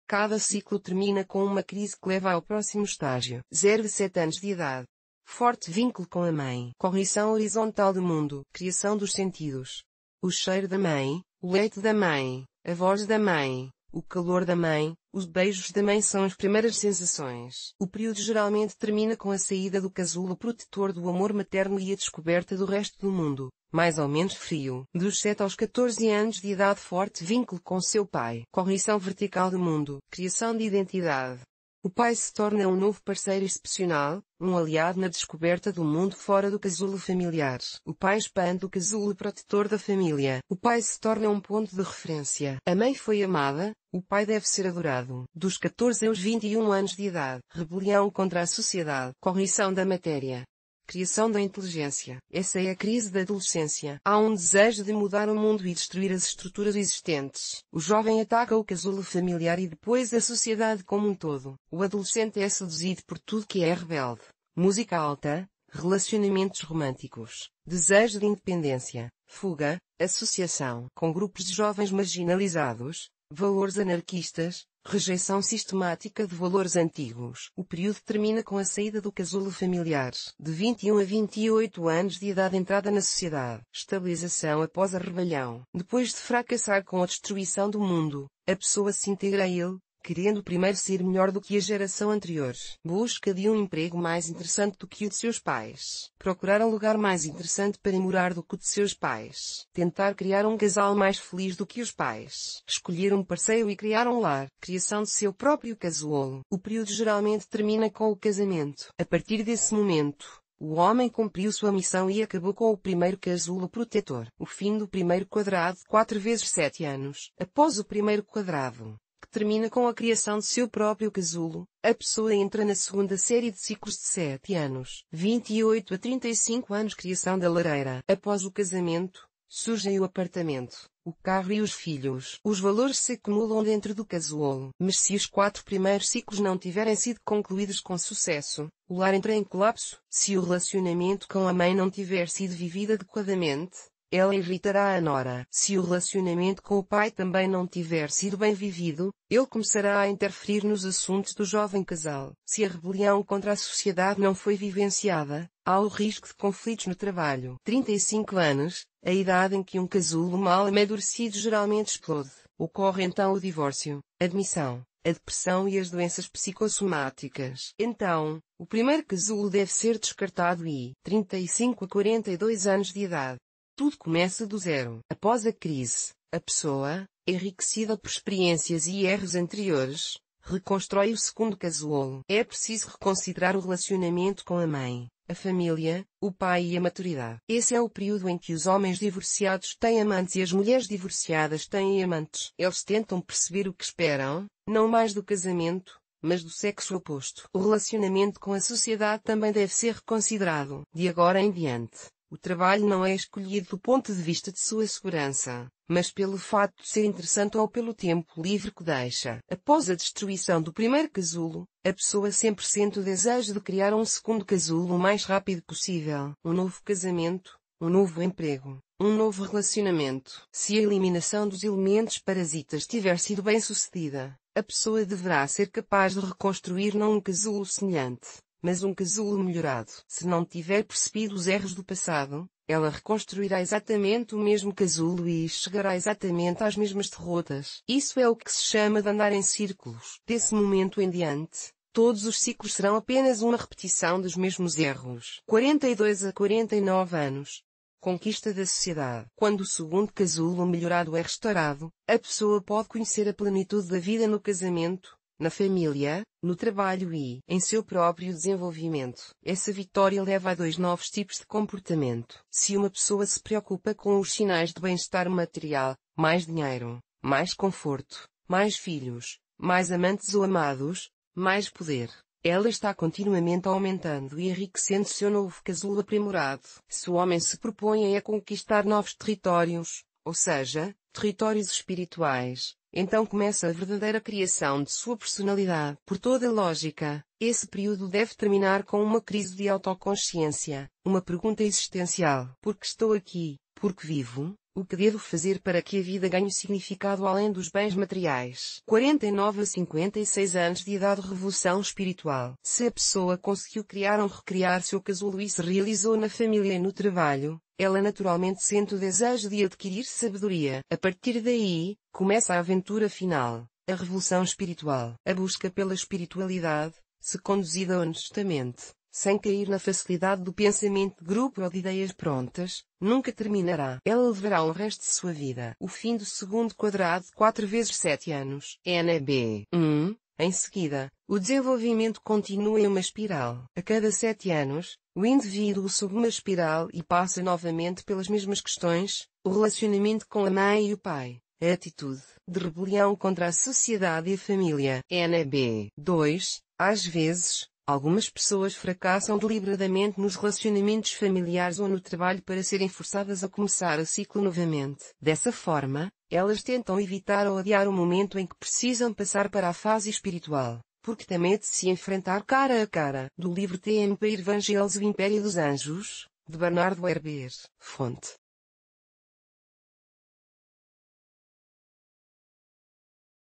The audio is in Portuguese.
Cada ciclo termina com uma crise que leva ao próximo estágio. 0 a 7 anos de idade. Forte vínculo com a mãe. Cognição horizontal do mundo. Criação dos sentidos. O cheiro da mãe, o leite da mãe, a voz da mãe, o calor da mãe, os beijos da mãe são as primeiras sensações. O período geralmente termina com a saída do casulo protetor do amor materno e a descoberta do resto do mundo, mais ou menos frio. Dos 7 aos 14 anos de idade, forte vínculo com seu pai. Cognição vertical do mundo. Criação de identidade. O pai se torna um novo parceiro excepcional, um aliado na descoberta do mundo fora do casulo familiar. O pai expande o casulo protetor da família. O pai se torna um ponto de referência. A mãe foi amada, o pai deve ser adorado. Dos 14 aos 21 anos de idade. Rebelião contra a sociedade. Cognição da matéria. Criação da inteligência. Essa é a crise da adolescência. Há um desejo de mudar o mundo e destruir as estruturas existentes. O jovem ataca o casulo familiar e depois a sociedade como um todo. O adolescente é seduzido por tudo que é rebelde. Música alta, relacionamentos românticos, desejo de independência, fuga, associação com grupos de jovens marginalizados, valores anarquistas, rejeição sistemática de valores antigos. O período termina com a saída do casulo familiar. De 21 a 28 anos de idade, entrada na sociedade. Estabilização após a rebelião. Depois de fracassar com a destruição do mundo, a pessoa se integra a ele, querendo primeiro ser melhor do que a geração anterior. Busca de um emprego mais interessante do que o de seus pais. Procurar um lugar mais interessante para morar do que o de seus pais. Tentar criar um casal mais feliz do que os pais. Escolher um parceiro e criar um lar. Criação de seu próprio casulo. O período geralmente termina com o casamento. A partir desse momento, o homem cumpriu sua missão e acabou com o primeiro casulo protetor. O fim do primeiro quadrado. 4 vezes 7 anos. Após o primeiro quadrado, que termina com a criação de seu próprio casulo, a pessoa entra na segunda série de ciclos de 7 anos. 28 a 35 anos. Criação da lareira. Após o casamento, surgem o apartamento, o carro e os filhos. Os valores se acumulam dentro do casulo. Mas se os 4 primeiros ciclos não tiverem sido concluídos com sucesso, o lar entra em colapso. Se o relacionamento com a mãe não tiver sido vivido adequadamente, ela irritará a nora. Se o relacionamento com o pai também não tiver sido bem vivido, ele começará a interferir nos assuntos do jovem casal. Se a rebelião contra a sociedade não foi vivenciada, há o risco de conflitos no trabalho. 35 anos, a idade em que um casulo mal amadurecido geralmente explode. Ocorre então o divórcio, a demissão, a depressão e as doenças psicossomáticas. Então, o primeiro casulo deve ser descartado e, 35 a 42 anos de idade, tudo começa do zero. Após a crise, a pessoa, enriquecida por experiências e erros anteriores, reconstrói o segundo casulo. É preciso reconsiderar o relacionamento com a mãe, a família, o pai e a maturidade. Esse é o período em que os homens divorciados têm amantes e as mulheres divorciadas têm amantes. Eles tentam perceber o que esperam, não mais do casamento, mas do sexo oposto. O relacionamento com a sociedade também deve ser reconsiderado. De agora em diante, o trabalho não é escolhido do ponto de vista de sua segurança, mas pelo fato de ser interessante ou pelo tempo livre que deixa. Após a destruição do primeiro casulo, a pessoa sempre sente o desejo de criar um segundo casulo o mais rápido possível. Um novo casamento, um novo emprego, um novo relacionamento. Se a eliminação dos elementos parasitas tiver sido bem sucedida, a pessoa deverá ser capaz de reconstruir não um casulo semelhante, mas um casulo melhorado. Se não tiver percebido os erros do passado, ela reconstruirá exatamente o mesmo casulo e chegará exatamente às mesmas derrotas. Isso é o que se chama de andar em círculos. Desse momento em diante, todos os ciclos serão apenas uma repetição dos mesmos erros. 42 a 49 anos. Conquista da sociedade. Quando o segundo casulo melhorado é restaurado, a pessoa pode conhecer a plenitude da vida no casamento, na família, no trabalho e em seu próprio desenvolvimento. Essa vitória leva a 2 novos tipos de comportamento. Se uma pessoa se preocupa com os sinais de bem-estar material, mais dinheiro, mais conforto, mais filhos, mais amantes ou amados, mais poder, ela está continuamente aumentando e enriquecendo seu novo casulo aprimorado. Se o homem se propõe a conquistar novos territórios, ou seja, territórios espirituais, então começa a verdadeira criação de sua personalidade. Por toda lógica, esse período deve terminar com uma crise de autoconsciência, uma pergunta existencial. Por que estou aqui? Por que vivo? O que devo fazer para que a vida ganhe significado além dos bens materiais? 49 a 56 anos de idade. Revolução espiritual. Se a pessoa conseguiu criar ou recriar seu casulo e se realizou na família e no trabalho, ela naturalmente sente o desejo de adquirir sabedoria. A partir daí, começa a aventura final, a revolução espiritual. A busca pela espiritualidade, se conduzida honestamente, sem cair na facilidade do pensamento de grupo ou de ideias prontas, nunca terminará. Ela levará o resto de sua vida. O fim do segundo quadrado. 4 vezes 7 anos. NB. Em seguida, o desenvolvimento continua em uma espiral. A cada 7 anos, o indivíduo sobe uma espiral e passa novamente pelas mesmas questões: o relacionamento com a mãe e o pai, a atitude de rebelião contra a sociedade e a família. NB. 2. Às vezes, algumas pessoas fracassam deliberadamente nos relacionamentos familiares ou no trabalho para serem forçadas a começar o ciclo novamente. Dessa forma, elas tentam evitar ou adiar o momento em que precisam passar para a fase espiritual, porque têm medo de se enfrentar cara a cara. Do livro TMP Evangelhos, o Império dos Anjos, de Bernardo Herber. Fonte.